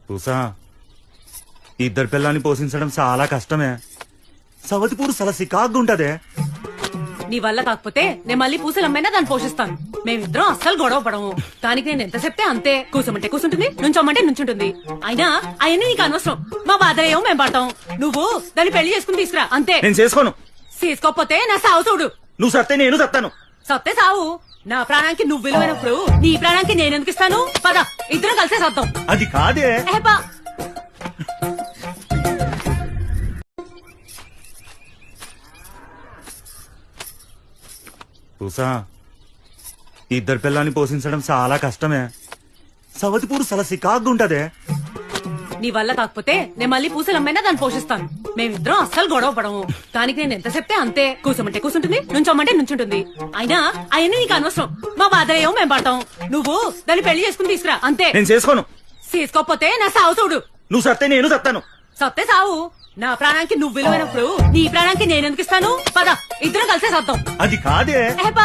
పూసా ఇద్దరు పిల్లని పోషించడం చాలా కష్టమే. సవతి పూరు చాలా సికాగ్గుంటదే. నీ వల్ల కాకపోతే నేను మళ్ళీ పూసలమ్మైనా దాన్ని పోషిస్తాను. మేమిద్దరం అస్సలు గొడవ పడము. దానికి నేను ఎంత చెప్తే అంతే. కూసమంటే కూసుంటుంది, నుంచోమంటే నుంచుంటుంది. అయినా అవన్నీ నీకు అనవసరం. మా బాధ ఏమో మేము పడతాం. నువ్వు దాన్ని పెళ్లి చేసుకుని తీసుకురా అంతే. నేను చేసుకోను. చేసుకోకపోతే నా సావు చూడు. నువ్వు సత్తే నేను సత్తాను. సత్తే సావు. నా ప్రాణానికి నువ్వు విలువైనప్పుడు నీ ప్రాణానికి నేను ఎందుకు ఇస్తాను? పద ఇద్దరం కలిసే సత్తాం. అది కాదే. ఏపా పూసా ఇద్దరు పిల్లని పోషించడం చాలా కష్టమే. సవతి పూరు చాలా సికాగ్గుంటదే. నీ వల్ల కాకపోతే నేను మళ్ళీ పూసలమ్మైనా దాన్ని పోషిస్తాను. మేమిద్దరం అస్సలు గొడవ పడము. దానికి నేను ఎంత చెప్తే అంతే. కూసమంటే కూసుంటుంది, నుంచోమంటే నుంచుంటుంది. అయినా అవన్నీ నీకు అనవసరం. మా బాధ ఏమో మేము పడతాం. నువ్వు దాన్ని పెళ్లి చేసుకుని తీసుకురా అంతే. నేను చేసుకోను. చేసుకోకపోతే నా సావు చూడు. నువ్వు సత్తే నేను సత్తాను. సత్తే సావు. నా ప్రాణానికి నువ్వు విలువైనప్పుడు నీ ప్రాణానికి నేను ఎందుకు ఇస్తాను? పద ఇద్దరం కలిసే సత్తాం. అది కాదే. ఏపా